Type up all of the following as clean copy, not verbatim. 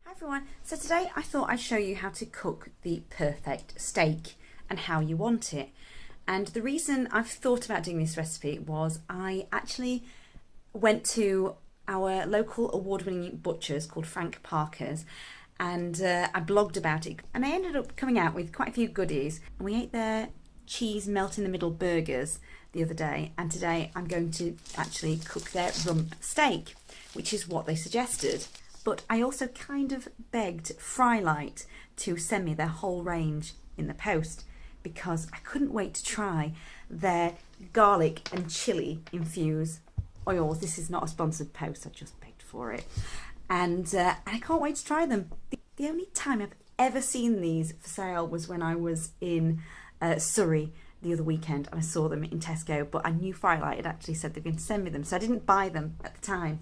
Hi everyone, so today I thought I'd show you how to cook the perfect steak and how you want it. And the reason I've thought about doing this recipe was I actually went to our local award-winning butchers called Frank Parker's, and I blogged about it, and I ended up coming out with quite a few goodies. And we ate their cheese melt in the middle burgers the other day, and today I'm going to actually cook their rump steak, which is what they suggested. But I also kind of begged Frylight to send me their whole range in the post because I couldn't wait to try their garlic and chili infused oils. This is not a sponsored post, I just begged for it. And I can't wait to try them. The only time I've ever seen these for sale was when I was in Surrey the other weekend and I saw them in Tesco, but I knew Frylight had actually said they were going to send me them, so I didn't buy them at the time.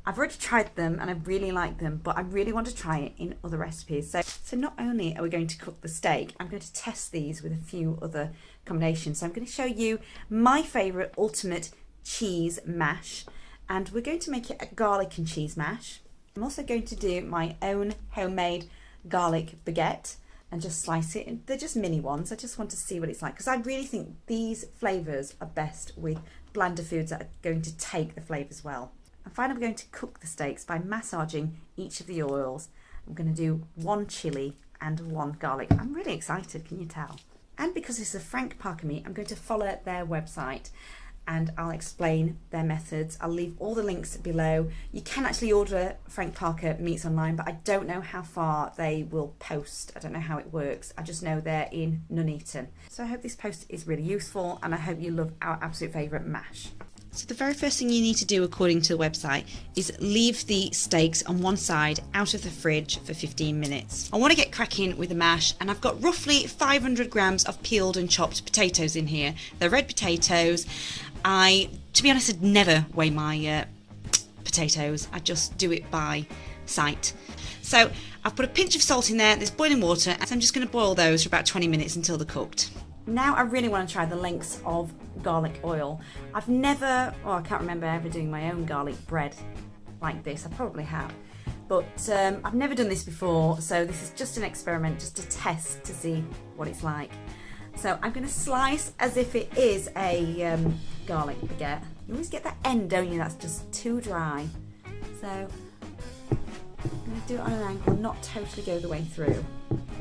I've already tried them and I really like them, but I really want to try it in other recipes. So not only are we going to cook the steak, I'm going to test these with a few other combinations. So I'm going to show you my favourite ultimate cheese mash, and we're going to make it a garlic and cheese mash. I'm also going to do my own homemade garlic baguette and just slice it. They're just mini ones. I just want to see what it's like because I really think these flavours are best with blander foods that are going to take the flavours well. And finally, we're going to cook the steaks by massaging each of the oils. I'm going to do one chili and one garlic. I'm really excited, can you tell? And because this is a Frank Parker meat, I'm going to follow their website and I'll explain their methods. I'll leave all the links below. You can actually order Frank Parker meats online, but I don't know how far they will post. I don't know how it works. I just know they're in Nuneaton. So I hope this post is really useful and I hope you love our absolute favourite mash. So the very first thing you need to do according to the website is leave the steaks on one side out of the fridge for 15 minutes. I want to get cracking with the mash, and I've got roughly 500 grams of peeled and chopped potatoes in here. They're red potatoes. To be honest, I'd never weigh my potatoes. I just do it by sight. So I've put a pinch of salt in there, there's boiling water, and I'm just going to boil those for about 20 minutes until they're cooked. Now I really want to try the lengths of garlic oil. I can't remember ever doing my own garlic bread like this. I probably have, but I've never done this before, so this is just an experiment, just to test to see what it's like. So I'm going to slice as if it is a garlic baguette. You always get that end, don't you? That's just too dry. So I'm going to do it on an angle, not totally go the way through.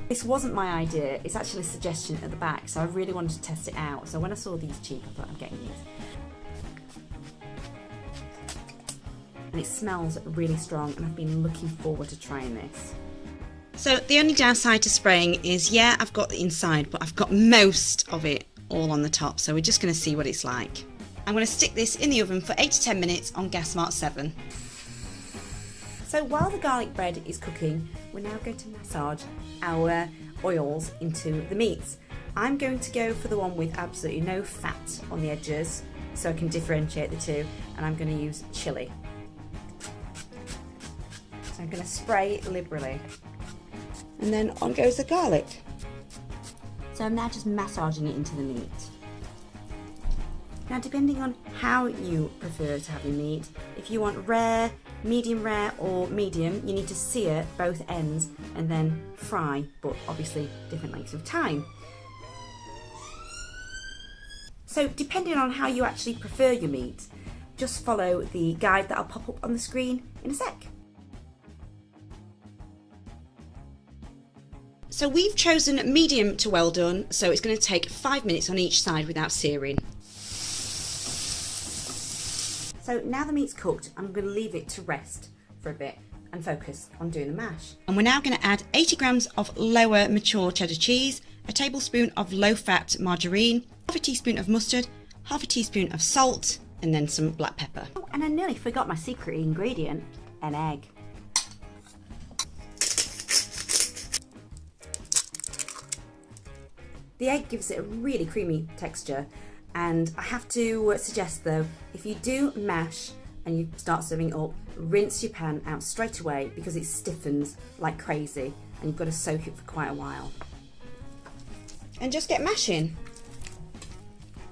This wasn't my idea, it's actually a suggestion at the back, so I really wanted to test it out. So when I saw these cheap, I thought I'm getting these. And it smells really strong, and I've been looking forward to trying this. So the only downside to spraying is, yeah, I've got the inside, but I've got most of it all on the top, so we're just going to see what it's like. I'm going to stick this in the oven for 8 to 10 minutes on gas mark 7. So while the garlic bread is cooking, we're now going to massage our oils into the meats. I'm going to go for the one with absolutely no fat on the edges so I can differentiate the two, and I'm going to use chili. So I'm going to spray liberally. And then on goes the garlic. So I'm now just massaging it into the meat. Now, depending on how you prefer to have your meat, if you want rare, medium rare or medium, you need to sear both ends and then fry, but obviously different lengths of time. So depending on how you actually prefer your meat, just follow the guide that I'll pop up on the screen in a sec. So we've chosen medium to well done, so it's going to take 5 minutes on each side without searing. So now the meat's cooked, I'm going to leave it to rest for a bit and focus on doing the mash. And we're now going to add 80 grams of lower mature cheddar cheese, a tablespoon of low-fat margarine, half a teaspoon of mustard, half a teaspoon of salt, and then some black pepper. Oh, and I nearly forgot my secret ingredient, an egg. The egg gives it a really creamy texture. And I have to suggest though, if you do mash and you start serving up, rinse your pan out straight away because it stiffens like crazy and you've got to soak it for quite a while. And just get mashing.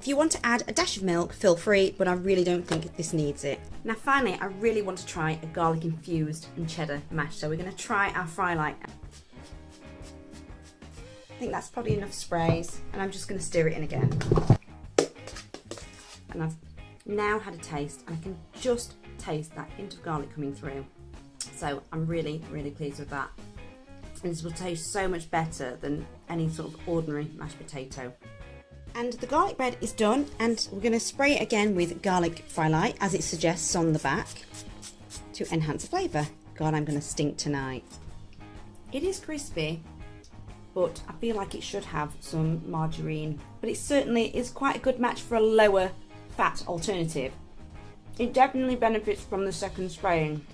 If you want to add a dash of milk, feel free, but I really don't think this needs it. Now finally, I really want to try a garlic infused and cheddar mash, so we're going to try our Frylight. I think that's probably enough sprays, and I'm just going to stir it in again. And I've now had a taste, and I can just taste that hint of garlic coming through. So I'm really, really pleased with that. And this will taste so much better than any sort of ordinary mashed potato. And the garlic bread is done, and we're going to spray it again with garlic Frylight as it suggests on the back to enhance the flavour. God, I'm going to stink tonight. It is crispy, but I feel like it should have some margarine. But it certainly is quite a good match for a lower fat alternative. It definitely benefits from the second spraying.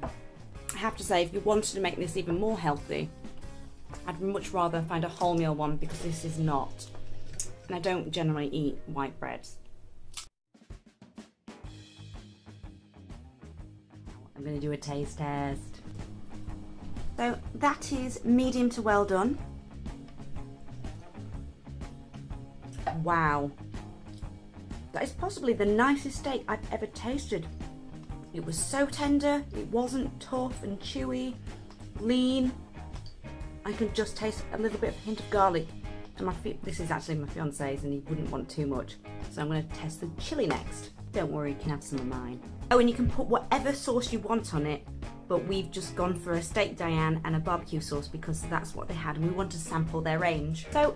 I have to say, if you wanted to make this even more healthy, I'd much rather find a wholemeal one, because this is not. And I don't generally eat white breads. I'm going to do a taste test. So that is medium to well done. Wow. That is possibly the nicest steak I've ever tasted. It was so tender, it wasn't tough and chewy, lean. I could just taste a little bit of a hint of garlic. And this is actually my fiance's, and he wouldn't want too much. So I'm going to test the chilli next. Don't worry, you can have some of mine. Oh, and you can put whatever sauce you want on it, but we've just gone for a steak Diane and a barbecue sauce because that's what they had, and we want to sample their range. So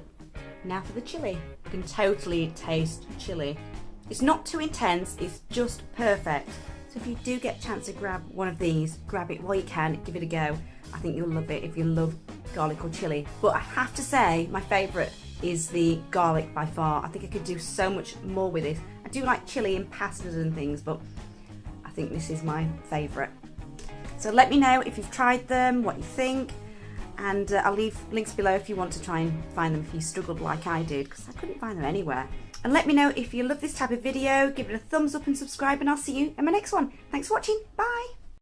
now for the chilli. You can totally taste chilli. It's not too intense, it's just perfect. So if you do get a chance to grab one of these, grab it while you can, give it a go. I think you'll love it if you love garlic or chilli. But I have to say, my favourite is the garlic by far. I think I could do so much more with this. I do like chilli and pastas and things, but I think this is my favourite. So let me know if you've tried them, what you think, and I'll leave links below if you want to try and find them if you struggled like I did, because I couldn't find them anywhere. And let me know if you love this type of video, give it a thumbs up and subscribe, and I'll see you in my next one. Thanks for watching, bye!